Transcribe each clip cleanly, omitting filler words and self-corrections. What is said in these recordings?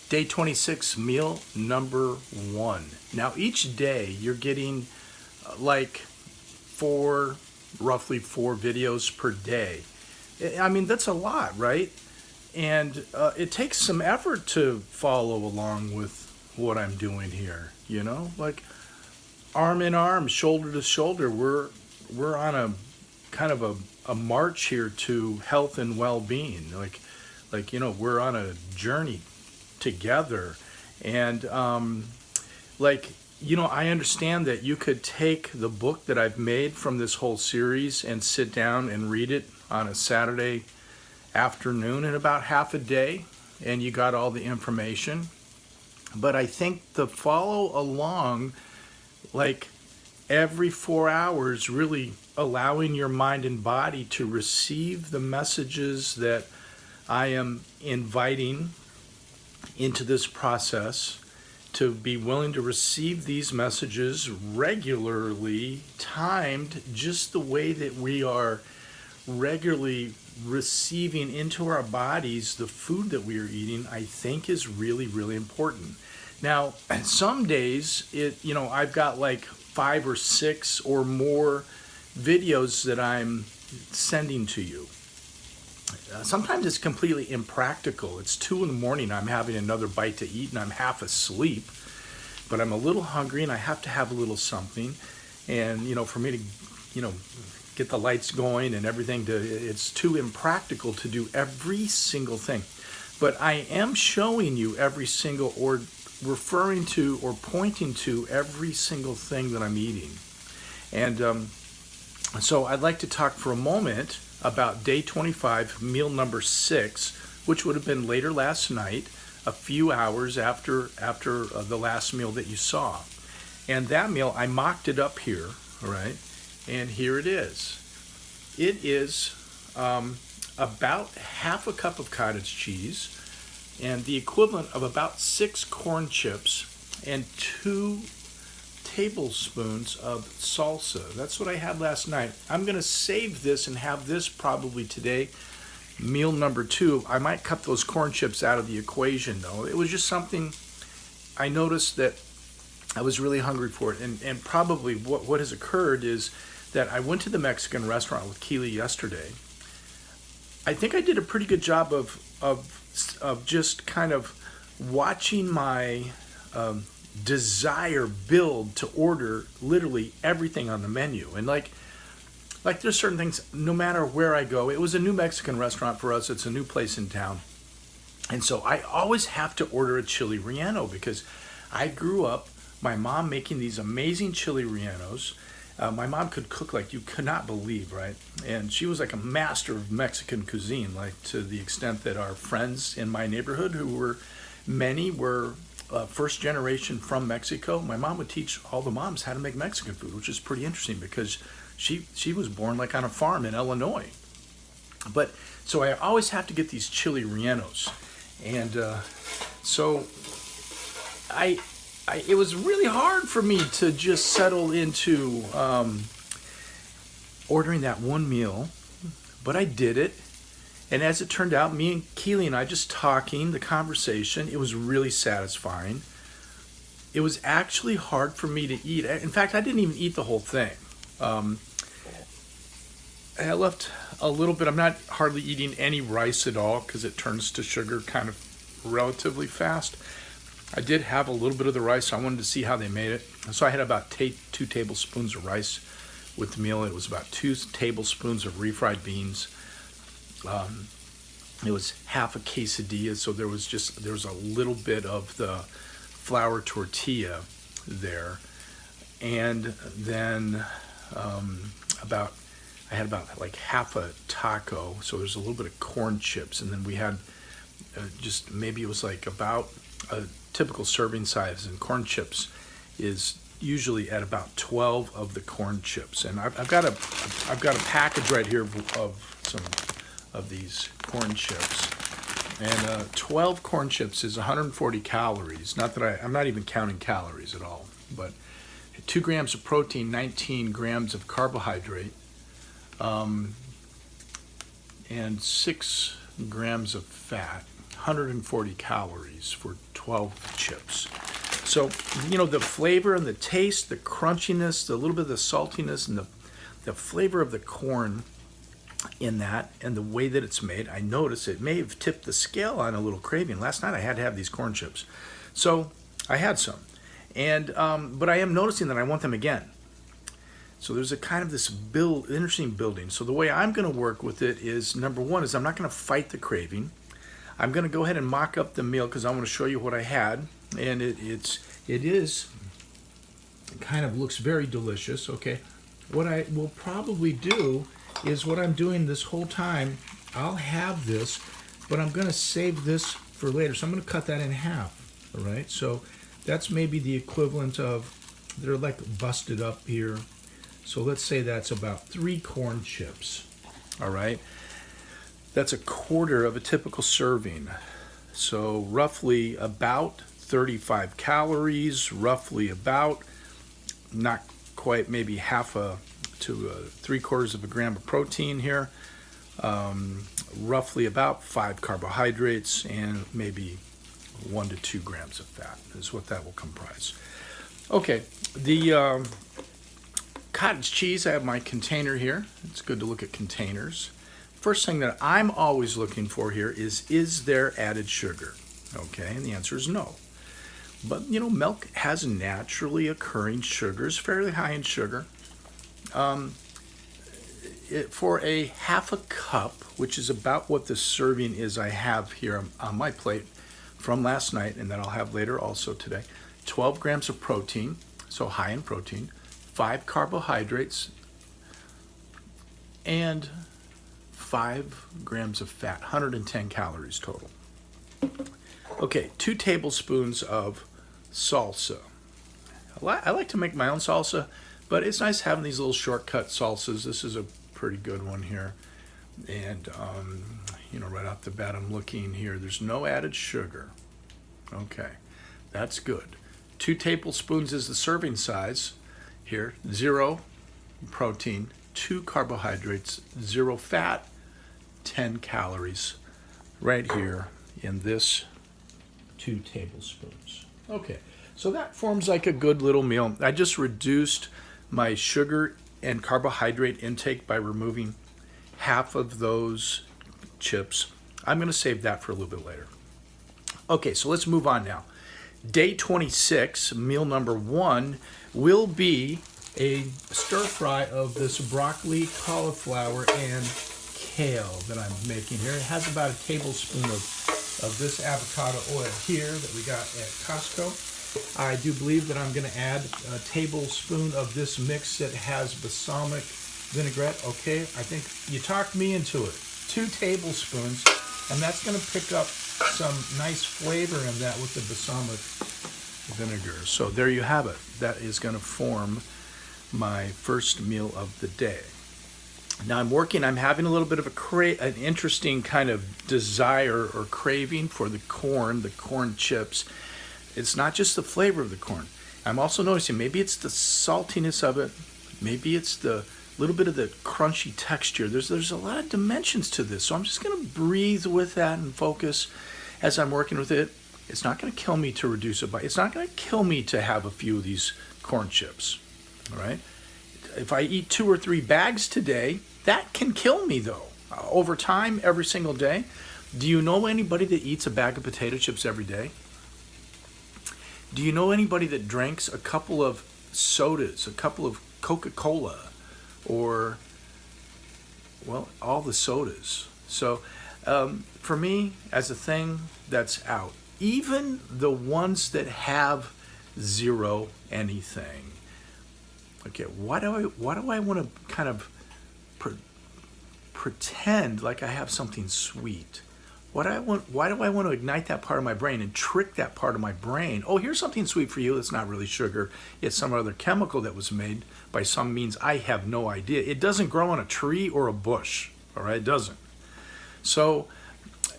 Day 26, meal number 1. Now, each day you're getting like roughly four videos per day. I mean, that's a lot, right? And it takes some effort to follow along with what I'm doing here, you know? Like arm in arm, shoulder to shoulder, we're on a kind of a march here to health and well-being. Like we're on a journey together. And I understand that you could take the book that I've made from this whole series and sit down and read it on a Saturday afternoon in about half a day, and you got all the information. But I think the follow along, like every 4 hours, really allowing your mind and body to receive the messages that I am inviting into this process, to be willing to receive these messages regularly, timed just the way that we are regularly receiving into our bodies the food that we are eating, I think is really, really important. Now, some days I've got like 5 or 6 or more videos that I'm sending to you. Sometimes it's completely impractical. It's 2 in the morning, I'm having another bite to eat and I'm half asleep, but I'm a little hungry and I have to have a little something. And for me to get the lights going and everything, it's too impractical to do every single thing. But I am showing you every single, or referring to or pointing to every single thing that I'm eating. And so I'd like to talk for a moment about day 25, meal number 6, which would have been later last night, a few hours after the last meal that you saw. And that meal, I mocked it up here, all right? And here it is. It is about half a cup of cottage cheese and the equivalent of about 6 corn chips and 2 tablespoons of salsa. That's what I had last night. I'm going to save this and have this probably today, meal number 2. I might cut those corn chips out of the equation, though. It was just something I noticed that I was really hungry for it. And probably what has occurred is that I went to the Mexican restaurant with Keely yesterday. I think I did a pretty good job of just kind of watching my desire build to order literally everything on the menu. And like there's certain things, no matter where I go, it was a new Mexican restaurant for us. It's a new place in town. And so I always have to order a chili relleno because I grew up, my mom making these amazing chili rellenos. My mom could cook like you could not believe, right? And she was like a master of Mexican cuisine, like to the extent that our friends in my neighborhood, many were first generation from Mexico. My mom would teach all the moms how to make Mexican food, which is pretty interesting because she was born like on a farm in Illinois. But so I always have to get these chili rellenos, and so it was really hard for me to just settle into ordering that one meal, but I did it. And as it turned out, me and Keely and I just talking, the conversation, it was really satisfying. It was actually hard for me to eat. In fact, I didn't even eat the whole thing. I left a little bit. I'm not hardly eating any rice at all because it turns to sugar kind of relatively fast. I did have a little bit of the rice. So I wanted to see how they made it. So I had about 2 tablespoons of rice with the meal. It was about 2 tablespoons of refried beans. It was half a quesadilla, so there was a little bit of the flour tortilla there, and then I had about like half a taco, so there's a little bit of corn chips, and then we had just maybe it was like about a typical serving size, and corn chips is usually at about 12 of the corn chips, and I've got a package right here of some of these corn chips, and 12 corn chips is 140 calories. Not that I'm not even counting calories at all, but 2 grams of protein, 19 grams of carbohydrate, and 6 grams of fat, 140 calories for 12 chips. So, you know, the flavor and the taste, the crunchiness, the little bit of the saltiness, and the flavor of the corn in that, and the way that it's made, I noticed it may have tipped the scale on a little craving. Last night I had to have these corn chips. So I had some. And but I am noticing that I want them again. So there's a kind of this interesting building. So the way I'm going to work with it is, number one, is I'm not going to fight the craving. I'm going to go ahead and mock up the meal because I want to show you what I had, and it kind of looks very delicious. Okay, what I will probably do is what I'm doing this whole time. I'll have this, but I'm going to save this for later. So I'm going to cut that in half. All right, so that's maybe the equivalent of, they're like busted up here. So let's say that's about 3 corn chips. All right. That's a quarter of a typical serving. So roughly about 35 calories, roughly about, not quite, maybe half to 3/4 of a gram of protein here, roughly about 5 carbohydrates, and maybe 1 to 2 grams of fat is what that will comprise. Okay, the cottage cheese, I have my container here. It's good to look at containers. First thing that I'm always looking for here is there added sugar? Okay, and the answer is no. But, you know, milk has naturally occurring sugars, fairly high in sugar. For a half a cup, which is about what the serving is I have here on my plate from last night, and that I'll have later also today, 12 grams of protein, so high in protein, 5 carbohydrates, and 5 grams of fat, 110 calories total. Okay, 2 tablespoons of salsa. I like to make my own salsa, but it's nice having these little shortcut salsas. This is a pretty good one here. And, you know, right off the bat, I'm looking here. There's no added sugar. Okay, that's good. 2 tablespoons is the serving size here. 0 protein, 2 carbohydrates, 0 fat, 10 calories right here in this 2 tablespoons. Okay, so that forms like a good little meal. I just reduced my sugar and carbohydrate intake by removing half of those chips. I'm going to save that for a little bit later. Okay, so let's move on now. Day 26, meal number 1, will be a stir fry of this broccoli, cauliflower, and kale that I'm making here. It has about a tablespoon of this avocado oil here that we got at Costco. I do believe that I'm going to add a tablespoon of this mix that has balsamic vinaigrette. Okay, I think you talked me into it. 2 tablespoons, and that's going to pick up some nice flavor in that with the balsamic vinegar. So there you have it. That is going to form my first meal of the day. Now I'm having a little bit of an interesting kind of desire or craving for the corn chips. It's not just the flavor of the corn. I'm also noticing maybe it's the saltiness of it, maybe it's the little bit of the crunchy texture. There's a lot of dimensions to this, so I'm just going to breathe with that and focus as I'm working with it. It's not going to kill me to reduce it, but it's not going to kill me to have a few of these corn chips. All right. If I eat 2 or 3 bags today, that can kill me though. Over time, every single day. Do you know anybody that eats a bag of potato chips every day? Do you know anybody that drinks a couple of sodas, a couple of Coca-Cola, or, well, all the sodas? So for me, as a thing that's out, even the ones that have 0 anything, okay, why do I want to kind of pretend like I have something sweet? Why do I want to ignite that part of my brain and trick that part of my brain? Oh, here's something sweet for you. It's not really sugar. It's some other chemical that was made by some means I have no idea. It doesn't grow on a tree or a bush, all right? It doesn't. So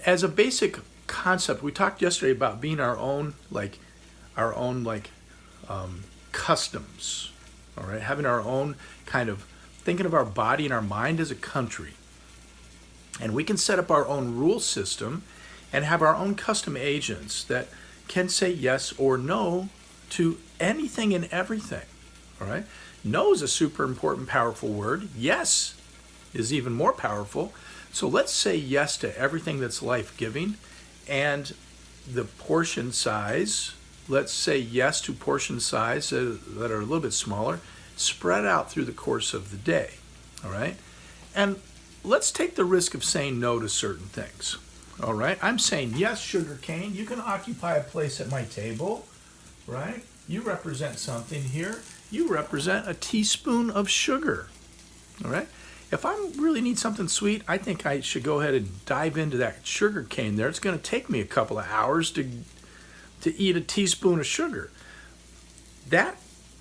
as a basic concept, we talked yesterday about being our own customs, all right? Having our own kind of thinking of our body and our mind as a country. And we can set up our own rule system and have our own custom agents that can say yes or no to anything and everything. All right? No is a super important, powerful word. Yes is even more powerful. So let's say yes to everything that's life-giving, and the portion size, let's say yes to portion size that are a little bit smaller, spread out through the course of the day. All right? And let's take the risk of saying no to certain things. All right? I'm saying yes, sugar cane. You can occupy a place at my table, right? You represent something here. You represent a teaspoon of sugar. All right? If I really need something sweet, I think I should go ahead and dive into that sugar cane there. It's going to take me a couple of hours to eat a teaspoon of sugar. That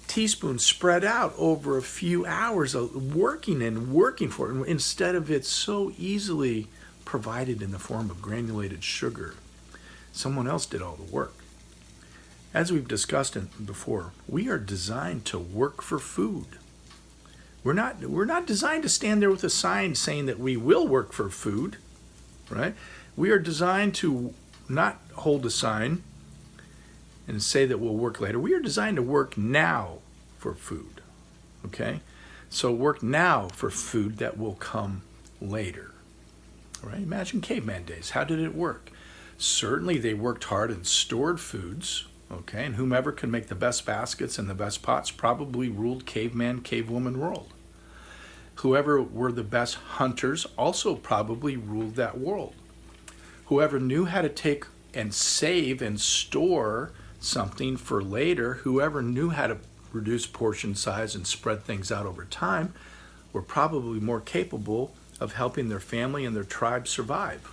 teaspoon spread out over a few hours of working for it, instead of it so easily provided in the form of granulated sugar. Someone else did all the work. As we've discussed before, we are designed to work for food. We're not designed to stand there with a sign saying that we will work for food, right? We are designed to not hold a sign and say that we'll work later. We are designed to work now for food, okay? So work now for food that will come later, all right? Imagine caveman days. How did it work? Certainly they worked hard and stored foods, okay? And whomever could make the best baskets and the best pots probably ruled caveman, cavewoman world. Whoever were the best hunters also probably ruled that world. Whoever knew how to take and save and store something for later, whoever knew how to reduce portion size and spread things out over time, were probably more capable of helping their family and their tribe survive.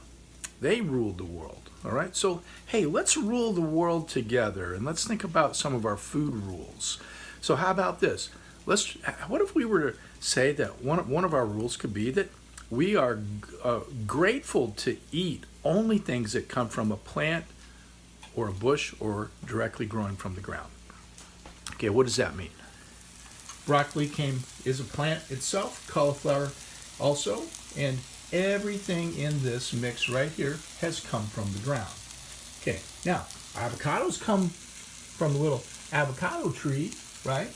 They ruled the world, all right? So, hey, let's rule the world together, and let's think about some of our food rules. So how about this? What if we were to say that one of our rules could be that we are grateful to eat only things that come from a plant or a bush or directly growing from the ground. Okay, what does that mean? Broccoli is a plant itself, cauliflower also, and everything in this mix right here has come from the ground. Okay, now avocados come from a little avocado tree, right?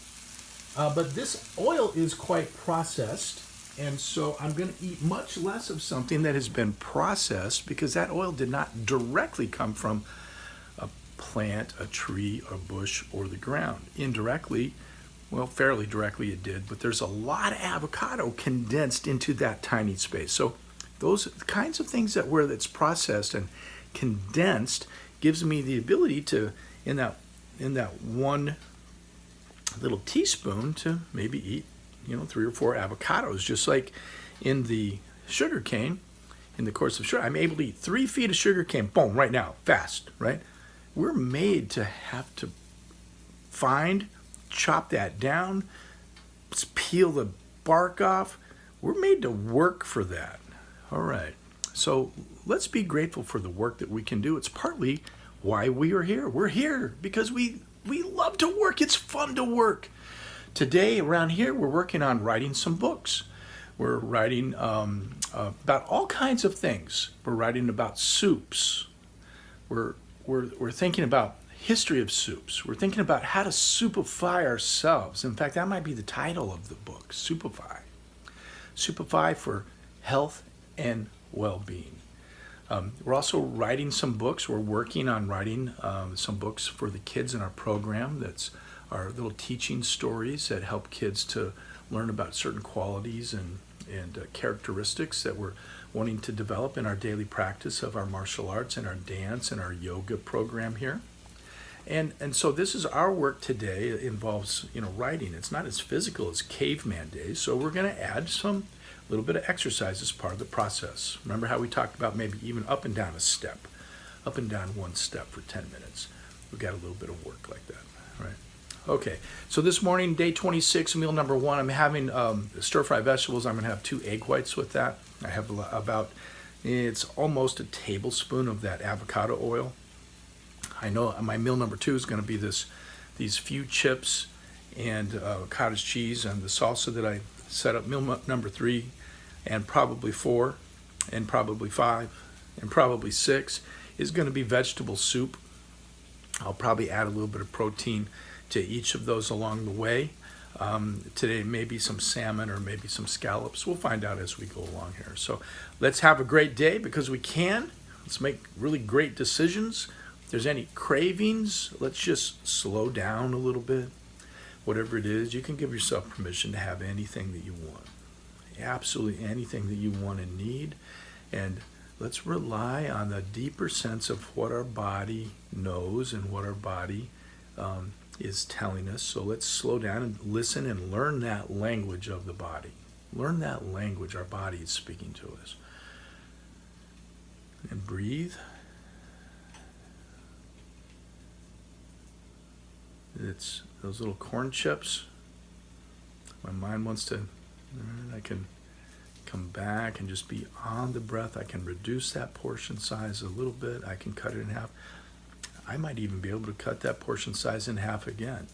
But this oil is quite processed, and so I'm going to eat much less of something that has been processed because that oil did not directly come from a plant, a tree, a bush, or the ground. Indirectly, well, fairly directly it did, but there's a lot of avocado condensed into that tiny space. So those kinds of things where it's processed and condensed gives me the ability to, in that one little teaspoon, to maybe eat 3 or 4 avocados, just like in the sugar cane. In the course of sugar, I'm able to eat 3 feet of sugar cane, boom, right now, fast, right? We're made to have to chop that down, peel the bark off. We're made to work for that. All right, so let's be grateful for the work that we can do. It's partly why we are here. We're here because we love to work. It's fun to work. Today around here, we're working on writing some books. We're writing about all kinds of things. We're writing about soups. We're thinking about history of soups. We're thinking about how to soupify ourselves. In fact, that might be the title of the book, Soupify. Soupify for health and well-being. We're also writing some books. We're working on writing some books for the kids in our program. That's our little teaching stories that help kids to learn about certain qualities and characteristics that we're wanting to develop in our daily practice of our martial arts and our dance and our yoga program here. And so this is our work today. It involves writing. It's not as physical as caveman days, so we're going to add some little bit of exercise as part of the process. Remember how we talked about maybe even up and down one step for 10 minutes. We've got a little bit of work like that, all right? Okay, so this morning, day 26, meal number 1, I'm having stir-fried vegetables. I'm going to have 2 egg whites with that. I have it's almost a tablespoon of that avocado oil. I know my meal number 2 is going to be these few chips and cottage cheese and the salsa that I set up. Meal number 3 and probably 4 and probably 5 and probably 6 is going to be vegetable soup. I'll probably add a little bit of protein to each of those along the way. Today maybe some salmon or maybe some scallops. We'll find out as we go along here. So let's have a great day because we can. Let's make really great decisions. If there's any cravings, let's just slow down a little bit. Whatever it is, you can give yourself permission to have anything that you want. Absolutely anything that you want and need. And let's rely on the deeper sense of what our body knows and what our body is telling us. So let's slow down and listen and learn that language of the body. Learn that language our body is speaking to us. And breathe. It's those little corn chips. My mind wants to, I can come back and just be on the breath. I can reduce that portion size a little bit. I can cut it in half. I might even be able to cut that portion size in half again.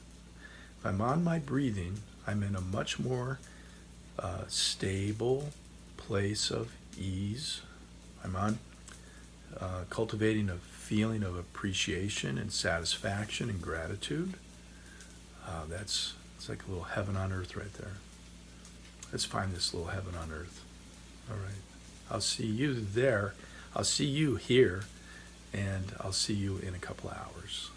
If I'm on my breathing, I'm in a much more stable place of ease. I'm on cultivating a feeling of appreciation and satisfaction and gratitude. It's like a little heaven on earth right there. Let's find this little heaven on earth. All right. I'll see you there. I'll see you here. And I'll see you in a couple of hours.